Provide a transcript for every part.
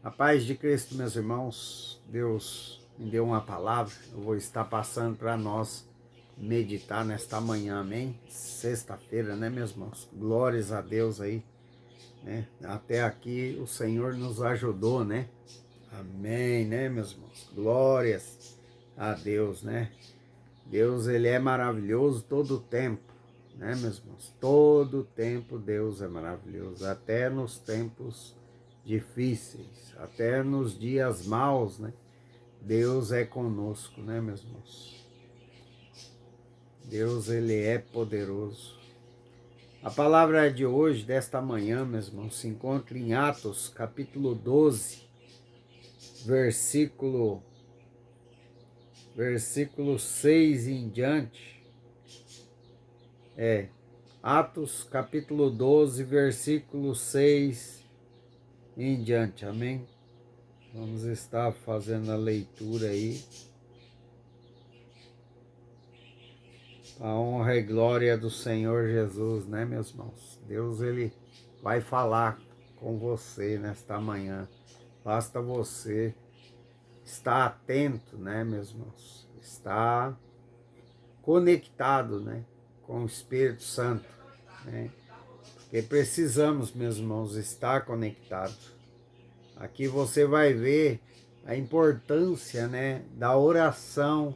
A paz de Cristo, meus irmãos. Deus me deu uma palavra, eu vou estar passando para nós meditar nesta manhã, amém? Sexta-feira, né, meus irmãos? Glórias a Deus aí, né? Até aqui o Senhor nos ajudou, né? Amém, né, meus irmãos? Glórias a Deus, né? Deus, ele é maravilhoso todo o tempo, né, meus irmãos? Todo o tempo Deus é maravilhoso, até nos tempos difíceis, até nos dias maus, né? Deus é conosco, né, meus irmãos? Deus, ele é poderoso. A palavra de hoje, desta manhã, meus irmãos, se encontra em Atos, capítulo 12, versículo 6 em diante. Atos, capítulo 12, versículo 6 em diante, amém? Vamos estar fazendo a leitura aí. A honra e glória do Senhor Jesus, né, meus irmãos? Deus, ele vai falar com você nesta manhã. Basta você estar atento, né, meus irmãos? Estar conectado, né, com o Espírito Santo, né? Porque precisamos, meus irmãos, estar conectados. Aqui você vai ver a importância, né, da oração,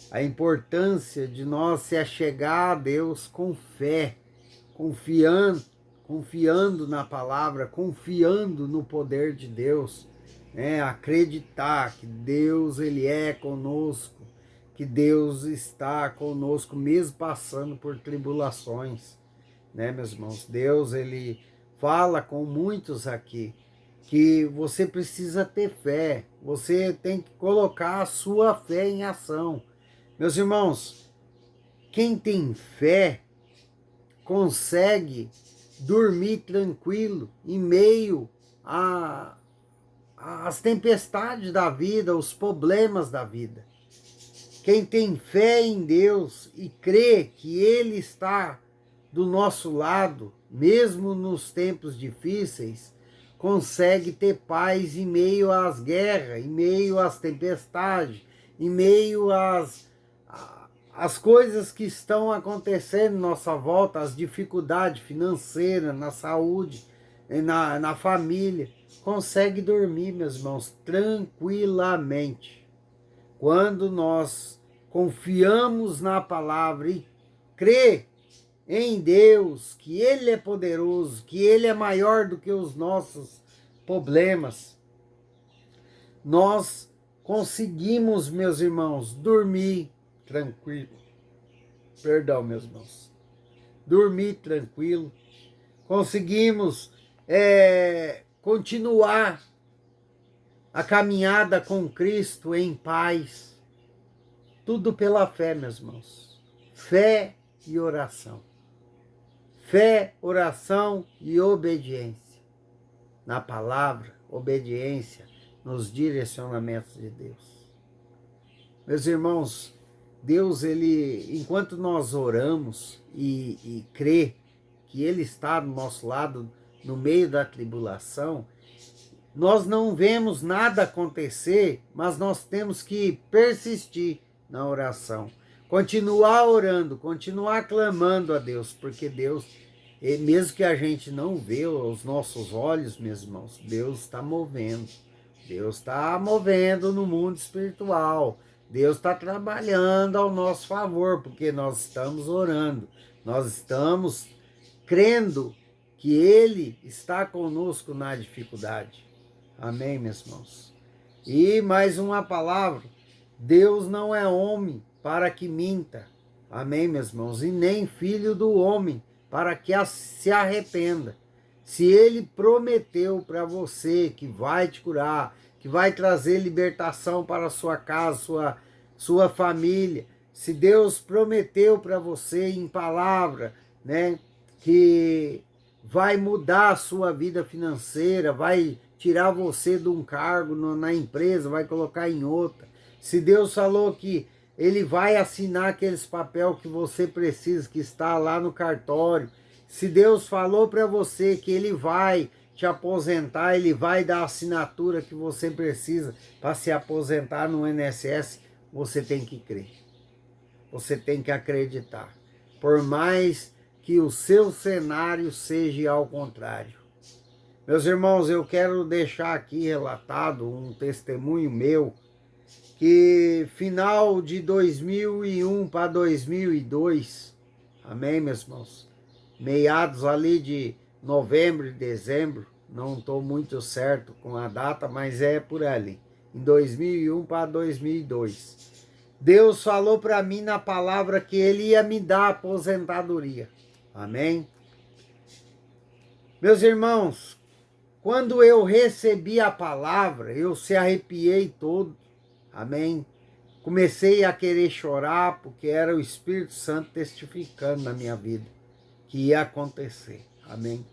a importância de nós se achegar a Deus com fé, confiando na palavra, confiando no poder de Deus, né? Acreditar que Deus, ele é conosco, que Deus está conosco mesmo passando por tribulações, né, meus irmãos? Deus, ele fala com muitos aqui que você precisa ter fé, você tem que colocar a sua fé em ação. Meus irmãos, quem tem fé consegue dormir tranquilo em meio às tempestades da vida, os problemas da vida. Quem tem fé em Deus e crê que Ele está do nosso lado, mesmo nos tempos difíceis, consegue ter paz em meio às guerras, em meio às tempestades, em meio às coisas que estão acontecendo à nossa volta, as dificuldades financeiras, na saúde, na família. Consegue dormir, meus irmãos, tranquilamente. Quando nós confiamos na palavra e crê em Deus, que Ele é poderoso, que Ele é maior do que os nossos problemas, nós conseguimos, meus irmãos, dormir tranquilo. Perdão, meus irmãos. Dormir tranquilo. Conseguimos continuar a caminhada com Cristo em paz. Tudo pela fé, meus irmãos. Fé e oração. Fé, oração e obediência. Na palavra, obediência nos direcionamentos de Deus. Meus irmãos, Deus, ele, enquanto nós oramos e crê que Ele está do nosso lado no meio da tribulação, nós não vemos nada acontecer, mas nós temos que persistir na oração. Continuar orando, continuar clamando a Deus, porque Deus, mesmo que a gente não vê os nossos olhos, meus irmãos, Deus está movendo. Deus está movendo no mundo espiritual. Deus está trabalhando ao nosso favor, porque nós estamos orando. Nós estamos crendo que Ele está conosco na dificuldade. Amém, meus irmãos? E mais uma palavra. Deus não é homem para que minta. Amém, meus irmãos? E nem filho do homem para que se arrependa. Se Ele prometeu para você que vai te curar, que vai trazer libertação para a sua casa, sua família, se Deus prometeu para você em palavra, né, que vai mudar a sua vida financeira, vai tirar você de um cargo na empresa, vai colocar em outra. Se Deus falou que Ele vai assinar aqueles papel que você precisa, que está lá no cartório. Se Deus falou para você que Ele vai te aposentar, ele vai dar a assinatura que você precisa para se aposentar no INSS, você tem que crer. Você tem que acreditar. Por mais que o seu cenário seja ao contrário. Meus irmãos, eu quero deixar aqui relatado um testemunho meu, que final de 2001 para 2002, amém, meus irmãos? Meados ali de novembro e dezembro, não estou muito certo com a data, mas é por ali, em 2001 para 2002. Deus falou para mim na palavra que Ele ia me dar aposentadoria, amém? Meus irmãos, quando eu recebi a palavra, eu se arrepiei todo, amém? Comecei a querer chorar, porque era o Espírito Santo testificando na minha vida que ia acontecer, amém?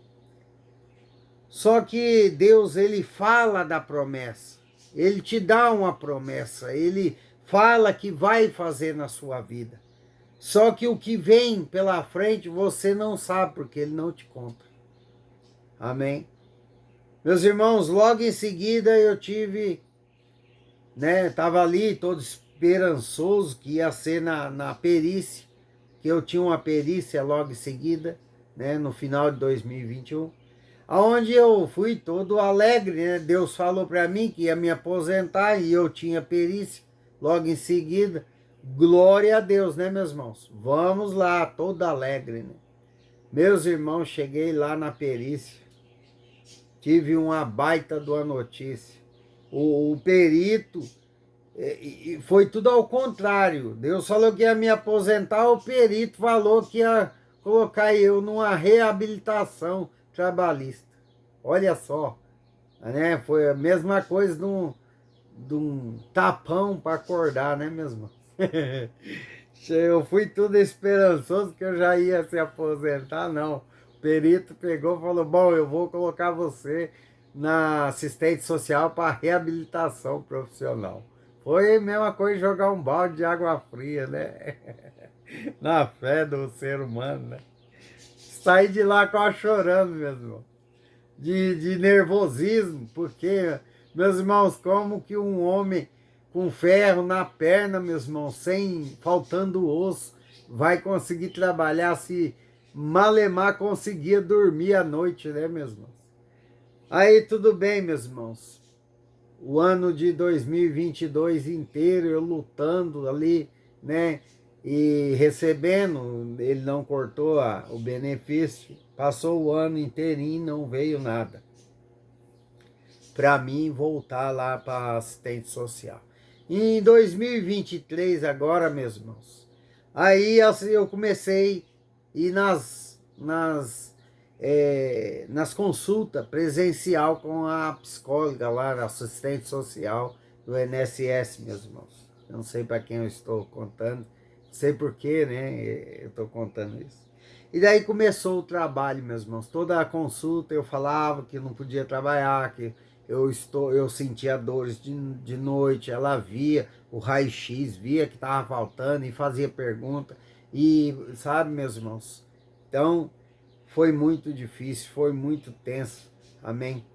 Só que Deus, Ele fala da promessa, Ele te dá uma promessa, Ele fala que vai fazer na sua vida. Só que o que vem pela frente você não sabe, porque Ele não te conta, amém? Meus irmãos, logo em seguida eu tive, estava ali todo esperançoso que ia ser na perícia, que eu tinha uma perícia logo em seguida, no final de 2021, aonde eu fui todo alegre, Deus falou para mim que ia me aposentar e eu tinha perícia logo em seguida. Glória a Deus, meus irmãos? Vamos lá, todo alegre, Meus irmãos, cheguei lá na perícia, tive uma baita de uma notícia. O perito, foi tudo ao contrário. Deus falou que ia me aposentar, o perito falou que ia colocar eu numa reabilitação trabalhista. Olha só, foi a mesma coisa de um tapão para acordar, mesmo? Eu fui tudo esperançoso que eu já ia se aposentar, não. O perito pegou e falou, bom, eu vou colocar você na assistente social para reabilitação profissional. Foi a mesma coisa jogar um balde de água fria, Na fé do ser humano, Saí de lá quase chorando, mesmo. De nervosismo, porque, meus irmãos, como que um homem com ferro na perna, meus irmãos, faltando osso, vai conseguir trabalhar se malemar conseguia dormir à noite, meus irmãos? Aí tudo bem, meus irmãos. O ano de 2022 inteiro eu lutando ali, e recebendo, ele não cortou o benefício, passou o ano inteirinho e não veio nada para mim voltar lá para assistente social. E em 2023 agora, meus irmãos, aí eu comecei a ir nas consultas presencial com a psicóloga lá, a assistente social do INSS, meus irmãos. Eu não sei para quem eu estou contando, não sei porquê, eu estou contando isso. E daí começou o trabalho, meus irmãos. Toda a consulta eu falava que não podia trabalhar, que eu sentia dores de noite, ela via o raio-x, via que estava faltando e fazia pergunta. E sabe, meus irmãos, então foi muito difícil, foi muito tenso, amém?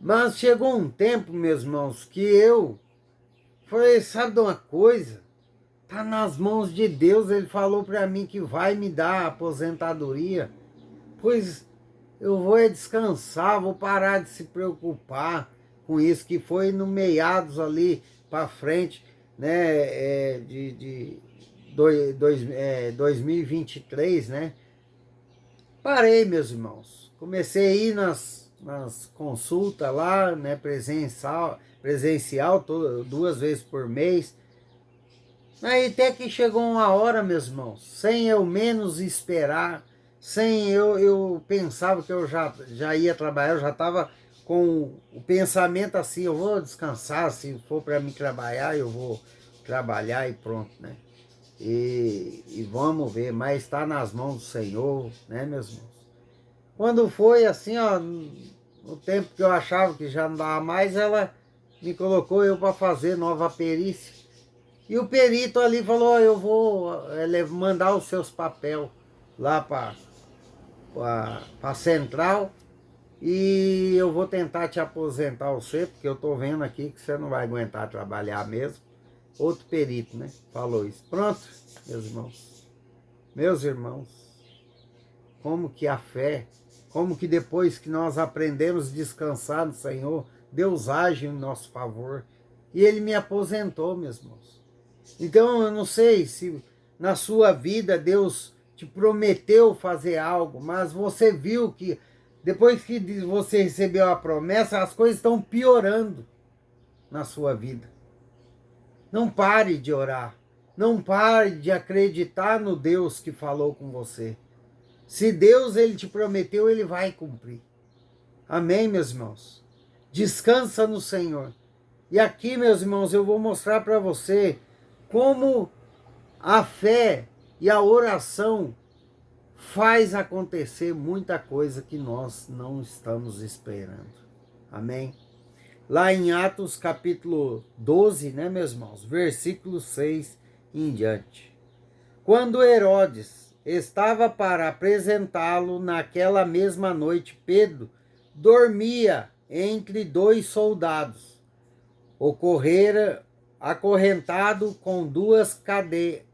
Mas chegou um tempo, meus irmãos, que eu falei, sabe de uma coisa? Tá nas mãos de Deus, Ele falou para mim que vai me dar a aposentadoria, pois eu vou descansar, vou parar de se preocupar com isso, que foi no meados ali para frente, de 2023, Parei, meus irmãos, comecei a ir nas consultas lá, presencial 2 vezes por mês. Aí até que chegou uma hora, meus irmãos, sem eu menos esperar, sem eu pensava que eu já ia trabalhar, eu já estava com o pensamento assim, eu vou descansar, se for para mim trabalhar, eu vou trabalhar e pronto, E vamos ver, mas está nas mãos do Senhor, meus irmãos? Quando foi assim, no tempo que eu achava que já não dava mais, ela me colocou eu para fazer nova perícia. E o perito ali falou, eu vou mandar os seus papéis lá para a central e eu vou tentar te aposentar você, porque eu tô vendo aqui que você não vai aguentar trabalhar mesmo. Outro perito, né? Falou isso. Pronto, meus irmãos. Meus irmãos, como que a fé, como que depois que nós aprendemos a descansar no Senhor, Deus age em nosso favor. E Ele me aposentou, meus irmãos. Então, eu não sei se na sua vida Deus te prometeu fazer algo, mas você viu que depois que você recebeu a promessa, as coisas estão piorando na sua vida. Não pare de orar. Não pare de acreditar no Deus que falou com você. Se Deus ele te prometeu, ele vai cumprir. Amém, meus irmãos? Descansa no Senhor. E aqui, meus irmãos, eu vou mostrar para você como a fé e a oração faz acontecer muita coisa que nós não estamos esperando. Amém? Lá em Atos capítulo 12, né, meus irmãos? Versículo 6 em diante. Quando Herodes estava para apresentá-lo naquela mesma noite, Pedro dormia entre dois soldados. Ocorrera acorrentado com duas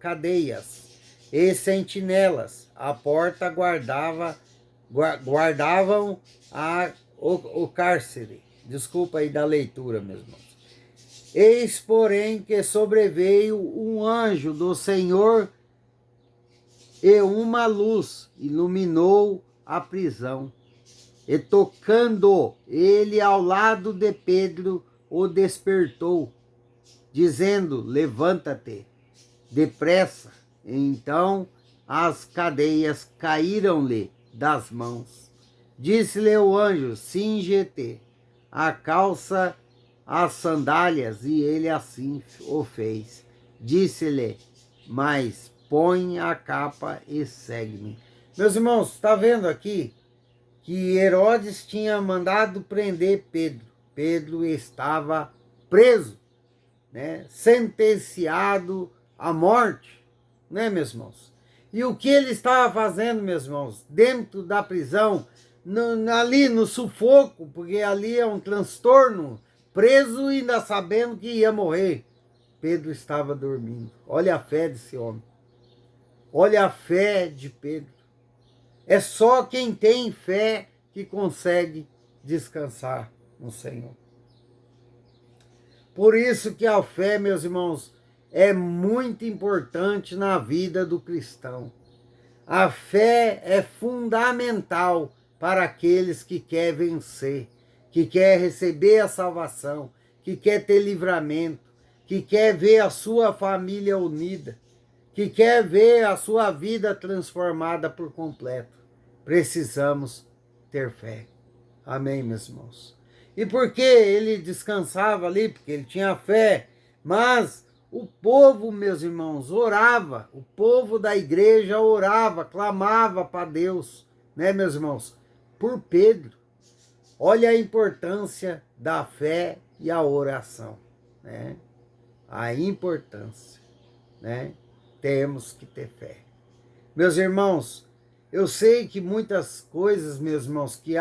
cadeias e sentinelas. A porta guardavam o cárcere. Desculpa aí da leitura, meus irmãos. Eis, porém, que sobreveio um anjo do Senhor e uma luz iluminou a prisão. E tocando ele ao lado de Pedro, o despertou, dizendo: levanta-te depressa. Então as cadeias caíram-lhe das mãos. Disse-lhe o anjo: cinge-te a calça, as sandálias, e ele assim o fez. Disse-lhe: mas põe a capa e segue-me. Meus irmãos, está vendo aqui que Herodes tinha mandado prender Pedro. Pedro estava preso, né? Sentenciado à morte, né, meus irmãos? E o que ele estava fazendo, meus irmãos, dentro da prisão, ali no sufoco, porque ali é um transtorno, preso e ainda sabendo que ia morrer. Pedro estava dormindo. Olha a fé desse homem. Olha a fé de Pedro. É só quem tem fé que consegue descansar no Senhor. Por isso que a fé, meus irmãos, é muito importante na vida do cristão. A fé é fundamental para aqueles que querem vencer, que quer receber a salvação, que quer ter livramento, que quer ver a sua família unida, que quer ver a sua vida transformada por completo. Precisamos ter fé. Amém, meus irmãos? E por que ele descansava ali? Porque ele tinha fé. Mas o povo, meus irmãos, orava. O povo da igreja orava, clamava para Deus, né, meus irmãos? Por Pedro. Olha a importância da fé e a oração, né? A importância, né? Temos que ter fé. Meus irmãos, eu sei que muitas coisas, meus irmãos, que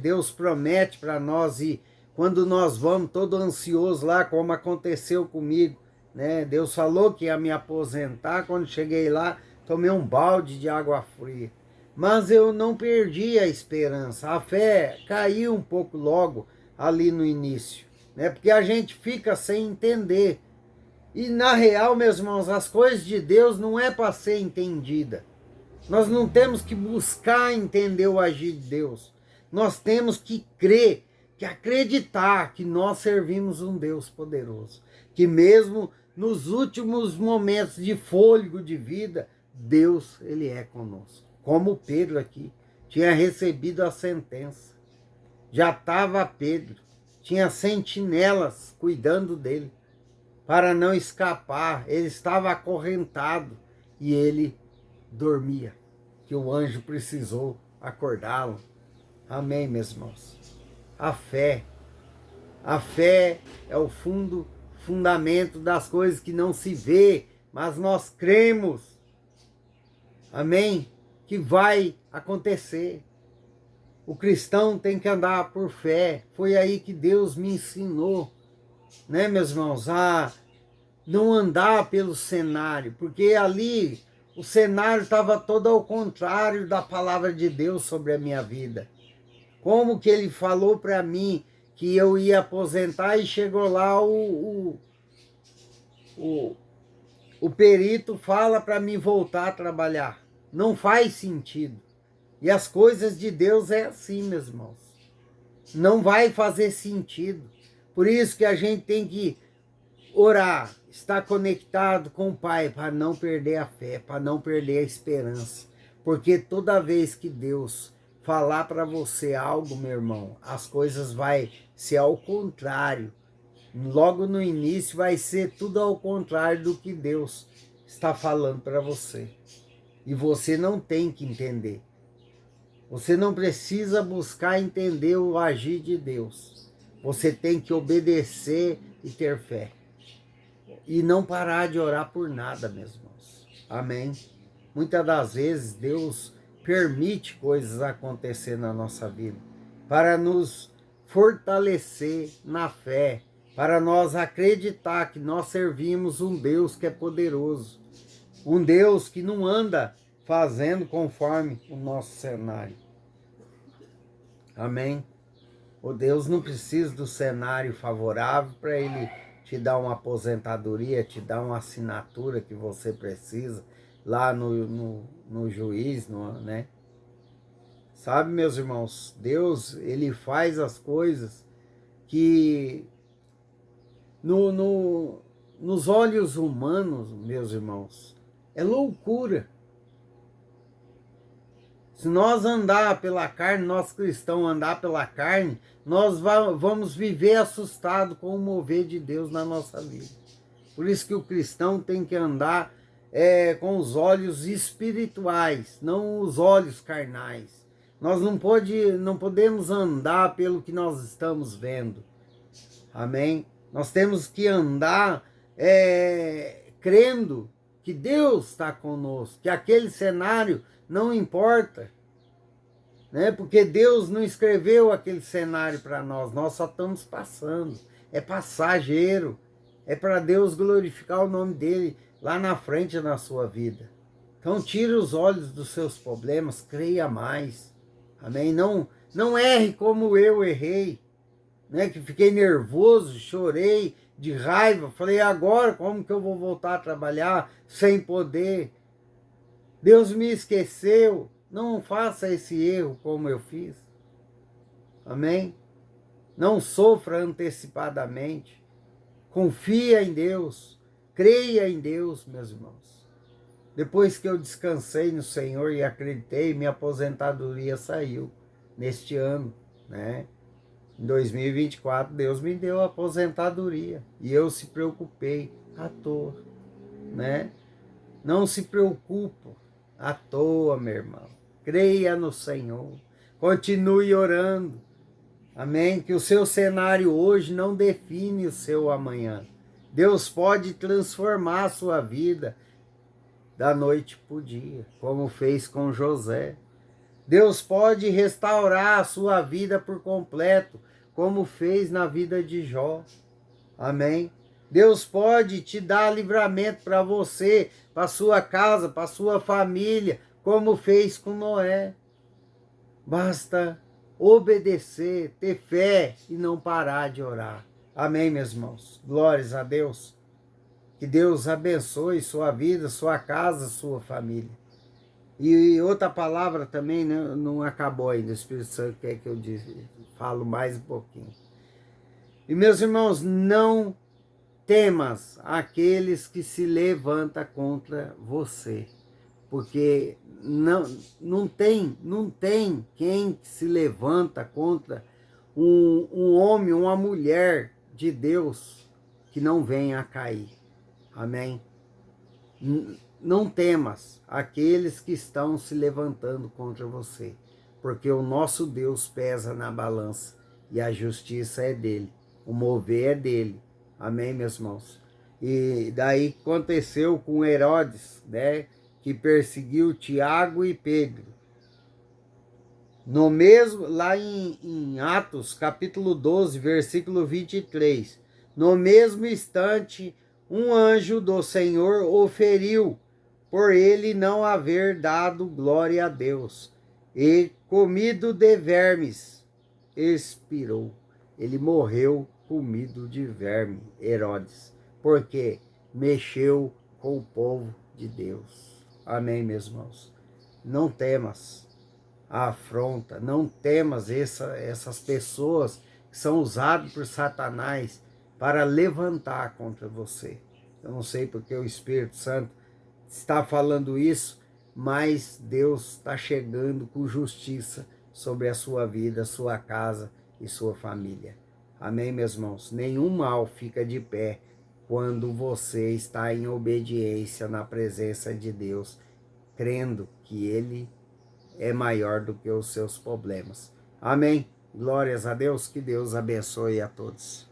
Deus promete para nós, e quando nós vamos todo ansioso lá, como aconteceu comigo, né? Deus falou que ia me aposentar, quando cheguei lá, tomei um balde de água fria. Mas eu não perdi a esperança, a fé caiu um pouco logo ali no início, né? Porque a gente fica sem entender. E na real, meus irmãos, as coisas de Deus não é para ser entendida. Nós não temos que buscar entender o agir de Deus. Nós temos que crer, que acreditar que nós servimos um Deus poderoso. Que mesmo nos últimos momentos de fôlego de vida, Deus, ele é conosco. Como Pedro aqui, tinha recebido a sentença. Já estava Pedro, tinha sentinelas cuidando dele, para não escapar. Ele estava acorrentado e ele dormia, que o anjo precisou acordá-lo. Amém, meus irmãos? A fé é o fundamento das coisas que não se vê, mas nós cremos, amém, que vai acontecer. O cristão tem que andar por fé. Foi aí que Deus me ensinou, né, meus irmãos, a não andar pelo cenário, porque ali o cenário estava todo ao contrário da palavra de Deus sobre a minha vida. Como que ele falou para mim que eu ia aposentar e chegou lá o, o perito fala para mim voltar a trabalhar. Não faz sentido. E as coisas de Deus é assim, meus irmãos. Não vai fazer sentido. Por isso que a gente tem que orar, estar conectado com o Pai para não perder a fé, para não perder a esperança. Porque toda vez que Deus falar para você algo, meu irmão, as coisas vai ser ao contrário. Logo no início vai ser tudo ao contrário do que Deus está falando para você. E você não tem que entender. Você não precisa buscar entender o agir de Deus. Você tem que obedecer e ter fé. E não parar de orar por nada, meus irmãos. Amém? Muitas das vezes Deus permite coisas acontecer na nossa vida para nos fortalecer na fé, para nós acreditar que nós servimos um Deus que é poderoso, um Deus que não anda fazendo conforme o nosso cenário. Amém? O Deus não precisa do cenário favorável para ele te dar uma aposentadoria, te dar uma assinatura que você precisa lá no juiz, né? Sabe, meus irmãos, Deus, ele faz as coisas que nos olhos humanos, meus irmãos, é loucura. Se nós andar pela carne, nós cristãos andar pela carne, nós vamos viver assustado com o mover de Deus na nossa vida. Por isso que o cristão tem que andar com os olhos espirituais, não os olhos carnais. Nós não podemos andar pelo que nós estamos vendo. Amém? Nós temos que andar crendo que Deus está conosco, que aquele cenário não importa, né? Porque Deus não escreveu aquele cenário para nós só estamos passando, é passageiro, é para Deus glorificar o nome dele lá na frente na sua vida. Então tire os olhos dos seus problemas, creia mais, amém? Não erre como eu errei, né? Que fiquei nervoso, chorei de raiva, falei, agora como que eu vou voltar a trabalhar sem poder? Deus me esqueceu. Não faça esse erro como eu fiz. Amém? Não sofra antecipadamente. Confia em Deus. Creia em Deus, meus irmãos. Depois que eu descansei no Senhor e acreditei, minha aposentadoria saiu neste ano, né? Em 2024, Deus me deu a aposentadoria. E eu se preocupei à toa, né? Não se preocupe à toa, meu irmão. Creia no Senhor. Continue orando. Amém? Que o seu cenário hoje não define o seu amanhã. Deus pode transformar a sua vida da noite para o dia, como fez com José. Deus pode restaurar a sua vida por completo, como fez na vida de Jó. Amém? Deus pode te dar livramento para você, para sua casa, para sua família, como fez com Noé. Basta obedecer, ter fé e não parar de orar. Amém, meus irmãos? Glórias a Deus. Que Deus abençoe sua vida, sua casa, sua família. E outra palavra também, né, não acabou ainda, o Espírito Santo quer que eu falo mais um pouquinho. E meus irmãos, não temas aqueles que se levantam contra você, porque não tem quem se levanta contra um homem, uma mulher de Deus que não venha a cair. Amém? Não temas aqueles que estão se levantando contra você, porque o nosso Deus pesa na balança e a justiça é dele, o mover é dele. Amém, meus irmãos? E daí aconteceu com Herodes, né, que perseguiu Tiago e Pedro. No mesmo, lá em Atos, capítulo 12, versículo 23, no mesmo instante, um anjo do Senhor o feriu, por ele não haver dado glória a Deus, e comido de vermes, expirou. Ele morreu comido de verme, Herodes, porque mexeu com o povo de Deus. Amém, meus irmãos? Não temas a afronta, não temas essas pessoas que são usadas por Satanás para levantar contra você. Eu não sei porque o Espírito Santo está falando isso, mas Deus está chegando com justiça sobre a sua vida, sua casa e sua família. Amém, meus irmãos? Nenhum mal fica de pé quando você está em obediência na presença de Deus, crendo que Ele é maior do que os seus problemas. Amém? Glórias a Deus, que Deus abençoe a todos.